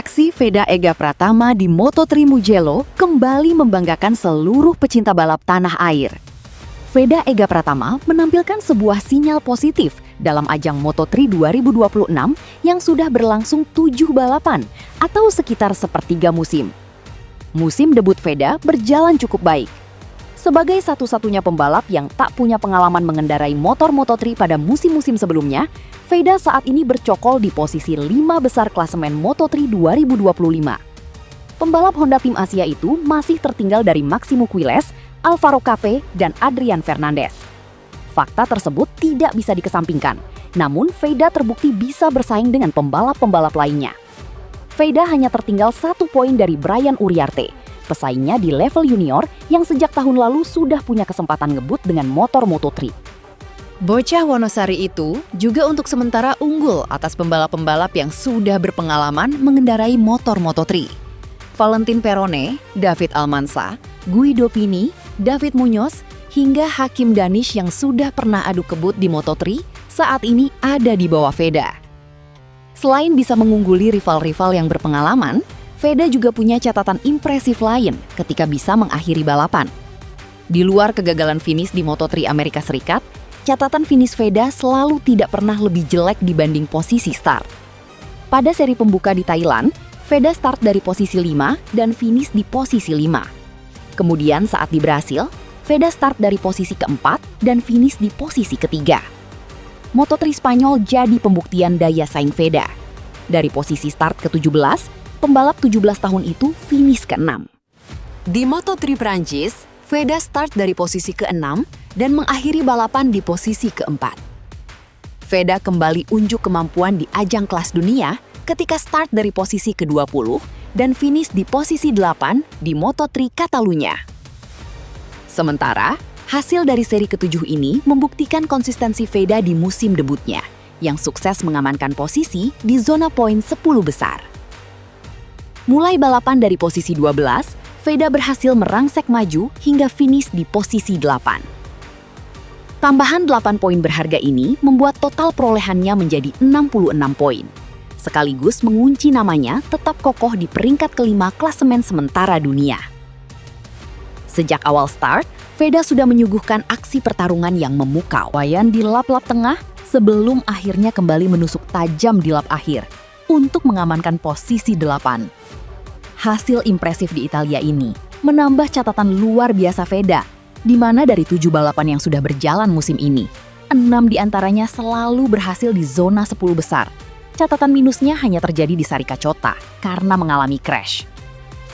Aksi Veda Ega Pratama di Moto3 Mugello kembali membanggakan seluruh pecinta balap tanah air. Veda Ega Pratama menampilkan sebuah sinyal positif dalam ajang Moto3 2026 yang sudah berlangsung 7 balapan atau sekitar sepertiga musim. Musim debut Veda berjalan cukup baik. Sebagai satu-satunya pembalap yang tak punya pengalaman mengendarai motor Moto3 pada musim-musim sebelumnya, Veda saat ini bercokol di posisi 5 besar klasemen Moto3 2025. Pembalap Honda Tim Asia itu masih tertinggal dari Máximo Quilles, Alvaro Cape, dan Adrian Fernandez. Fakta tersebut tidak bisa dikesampingkan, namun Veda terbukti bisa bersaing dengan pembalap-pembalap lainnya. Veda hanya tertinggal 1 poin dari Brian Uriarte, pesaingnya di level junior yang sejak tahun lalu sudah punya kesempatan ngebut dengan motor Moto3. Bocah Wonosari itu juga untuk sementara unggul atas pembalap-pembalap yang sudah berpengalaman mengendarai motor Moto3. Valentin Perone, David Almansa, Guido Pini, David Muñoz, hingga Hakim Danish yang sudah pernah adu kebut di Moto3 saat ini ada di bawah Veda. Selain bisa mengungguli rival-rival yang berpengalaman, Veda juga punya catatan impresif lain ketika bisa mengakhiri balapan. Di luar kegagalan finish di Moto3 Amerika Serikat, catatan finish Veda selalu tidak pernah lebih jelek dibanding posisi start. Pada seri pembuka di Thailand, Veda start dari posisi 5 dan finish di posisi 5. Kemudian saat di Brasil, Veda start dari posisi keempat dan finish di posisi ketiga. Moto3 Spanyol jadi pembuktian daya saing Veda. Dari posisi start ke-17, pembalap 17 tahun itu finish ke-6. Di Moto3 Prancis, Veda start dari posisi ke-6 dan mengakhiri balapan di posisi ke-4. Veda kembali unjuk kemampuan di ajang kelas dunia ketika start dari posisi ke-20 dan finish di posisi 8 di Moto3 Catalunya. Sementara, hasil dari seri ke-7 ini membuktikan konsistensi Veda di musim debutnya, yang sukses mengamankan posisi di zona poin 10 besar. Mulai balapan dari posisi 12, Veda berhasil merangsek maju hingga finish di posisi 8. Tambahan 8 poin berharga ini membuat total perolehannya menjadi 66 poin, sekaligus mengunci namanya tetap kokoh di peringkat kelima klasemen sementara dunia. Sejak awal start, Veda sudah menyuguhkan aksi pertarungan yang memukau. Wayan di lap-lap tengah sebelum akhirnya kembali menusuk tajam di lap akhir untuk mengamankan posisi 8. Hasil impresif di Italia ini menambah catatan luar biasa Veda, di mana dari 7 balapan yang sudah berjalan musim ini, 6 diantaranya selalu berhasil di zona 10 besar. Catatan minusnya hanya terjadi di Sarikachota karena mengalami crash.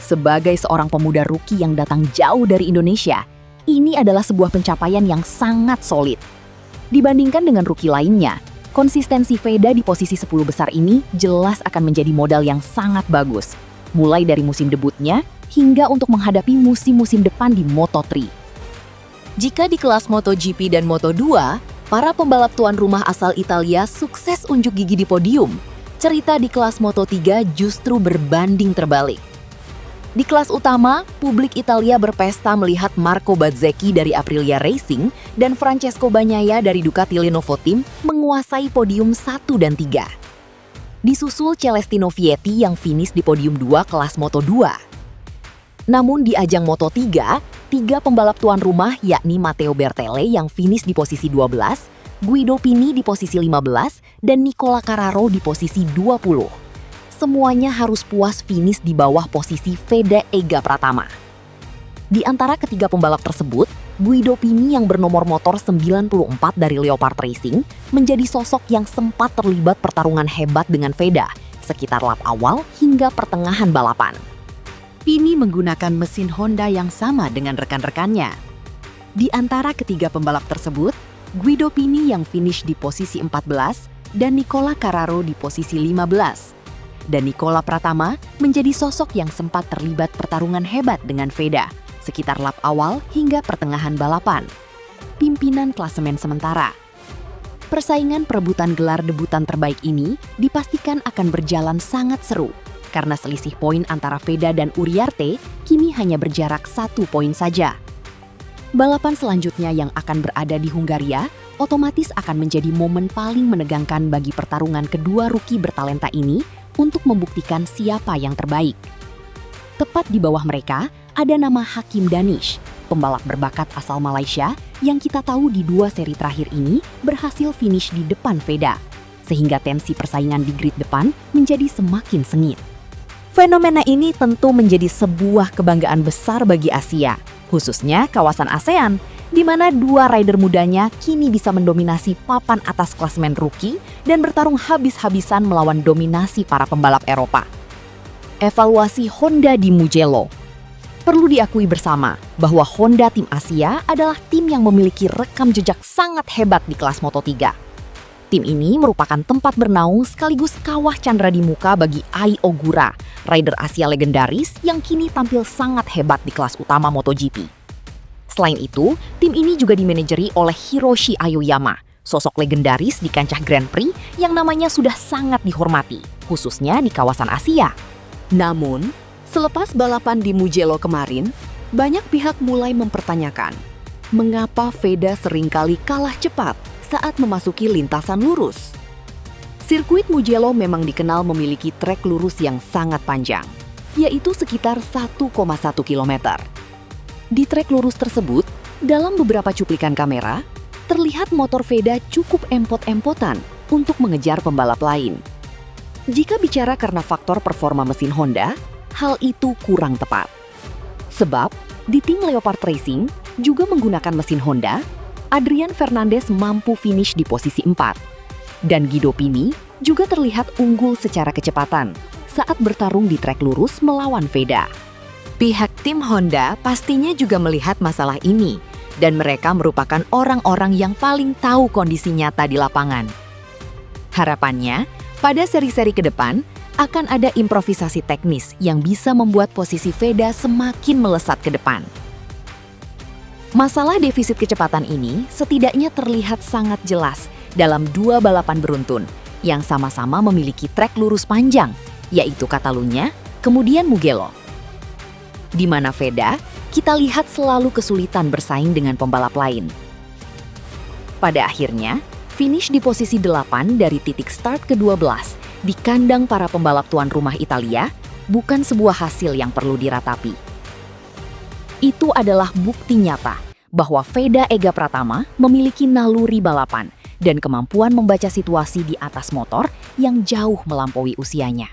Sebagai seorang pemuda rookie yang datang jauh dari Indonesia, ini adalah sebuah pencapaian yang sangat solid. Dibandingkan dengan rookie lainnya, konsistensi Veda di posisi 10 besar ini jelas akan menjadi modal yang sangat bagus, mulai dari musim debutnya hingga untuk menghadapi musim-musim depan di Moto3. Jika di kelas MotoGP dan Moto2, para pembalap tuan rumah asal Italia sukses unjuk gigi di podium, cerita di kelas Moto3 justru berbanding terbalik. Di kelas utama, publik Italia berpesta melihat Marco Bezzecchi dari Aprilia Racing dan Francesco Bagnaia dari Ducati Lenovo Team menguasai podium 1 dan 3. Disusul Celestino Vietti yang finish di podium 2 kelas Moto2. Namun di ajang Moto3, 3 pembalap tuan rumah yakni Matteo Bertele yang finish di posisi 12, Guido Pini di posisi 15, dan Nicola Carraro di posisi 20. Semuanya harus puas finish di bawah posisi Veda Ega Pratama. Di antara ketiga pembalap tersebut, Guido Pini yang bernomor motor 94 dari Leopard Racing menjadi sosok yang sempat terlibat pertarungan hebat dengan Veda sekitar lap awal hingga pertengahan balapan. Pini menggunakan mesin Honda yang sama dengan rekan-rekannya. Di antara ketiga pembalap tersebut, Guido Pini yang finish di posisi 14 dan Nicola Carraro di posisi 15. Dan Nicola Pratama menjadi sosok yang sempat terlibat pertarungan hebat dengan Veda sekitar lap awal hingga pertengahan balapan. Pimpinan klasemen sementara. Persaingan perebutan gelar debutan terbaik ini dipastikan akan berjalan sangat seru karena selisih poin antara Veda dan Uriarte kini hanya berjarak 1 poin saja. Balapan selanjutnya yang akan berada di Hungaria otomatis akan menjadi momen paling menegangkan bagi pertarungan kedua rookie bertalenta ini untuk membuktikan siapa yang terbaik. Tepat di bawah mereka ada nama Hakim Danish, pembalap berbakat asal Malaysia yang kita tahu di 2 seri terakhir ini berhasil finish di depan Veda, sehingga tensi persaingan di grid depan menjadi semakin sengit. Fenomena ini tentu menjadi sebuah kebanggaan besar bagi Asia, khususnya kawasan ASEAN, di mana 2 rider mudanya kini bisa mendominasi papan atas klasemen rookie dan bertarung habis-habisan melawan dominasi para pembalap Eropa. Evaluasi Honda di Mugello. Perlu diakui bersama bahwa Honda Tim Asia adalah tim yang memiliki rekam jejak sangat hebat di kelas Moto3. Tim ini merupakan tempat bernaung sekaligus kawah candra di muka bagi Ai Ogura, rider Asia legendaris yang kini tampil sangat hebat di kelas utama MotoGP. Selain itu, tim ini juga dimanajeri oleh Hiroshi Aoyama, sosok legendaris di kancah Grand Prix yang namanya sudah sangat dihormati, khususnya di kawasan Asia. Namun, selepas balapan di Mugello kemarin, banyak pihak mulai mempertanyakan mengapa Veda seringkali kalah cepat saat memasuki lintasan lurus. Sirkuit Mugello memang dikenal memiliki trek lurus yang sangat panjang, yaitu sekitar 1,1 km. Di trek lurus tersebut, dalam beberapa cuplikan kamera, terlihat motor Veda cukup empot-empotan untuk mengejar pembalap lain. Jika bicara karena faktor performa mesin Honda, hal itu kurang tepat. Sebab, di tim Leopard Racing juga menggunakan mesin Honda, Adrian Fernandez mampu finish di posisi 4. Dan Guido Pini juga terlihat unggul secara kecepatan saat bertarung di trek lurus melawan Veda. Pihak tim Honda pastinya juga melihat masalah ini, dan mereka merupakan orang-orang yang paling tahu kondisi nyata di lapangan. Harapannya, pada seri-seri ke depan, akan ada improvisasi teknis yang bisa membuat posisi Veda semakin melesat ke depan. Masalah defisit kecepatan ini setidaknya terlihat sangat jelas dalam 2 balapan beruntun yang sama-sama memiliki trek lurus panjang, yaitu Catalunya, kemudian Mugello. Di mana Veda, kita lihat selalu kesulitan bersaing dengan pembalap lain. Pada akhirnya, finish di posisi 8 dari titik start ke-12 di kandang para pembalap tuan rumah Italia bukan sebuah hasil yang perlu diratapi. Itu adalah bukti nyata bahwa Veda Ega Pratama memiliki naluri balapan dan kemampuan membaca situasi di atas motor yang jauh melampaui usianya.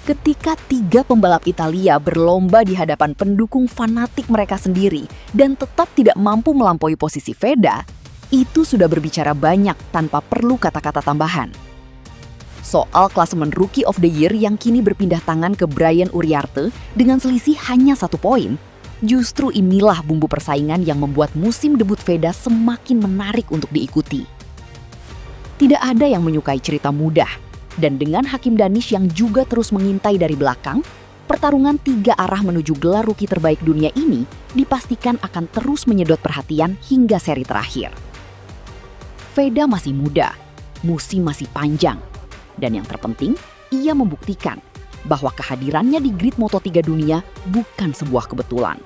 Ketika 3 pembalap Italia berlomba di hadapan pendukung fanatik mereka sendiri dan tetap tidak mampu melampaui posisi Veda, itu sudah berbicara banyak tanpa perlu kata-kata tambahan. Soal klasemen Rookie of the Year yang kini berpindah tangan ke Brian Uriarte dengan selisih hanya 1 poin, justru inilah bumbu persaingan yang membuat musim debut Veda semakin menarik untuk diikuti. Tidak ada yang menyukai cerita mudah. Dan dengan Hakim Danish yang juga terus mengintai dari belakang, pertarungan 3 arah menuju gelar rookie terbaik dunia ini dipastikan akan terus menyedot perhatian hingga seri terakhir. Veda masih muda, musim masih panjang, dan yang terpenting, ia membuktikan bahwa kehadirannya di grid Moto3 dunia bukan sebuah kebetulan.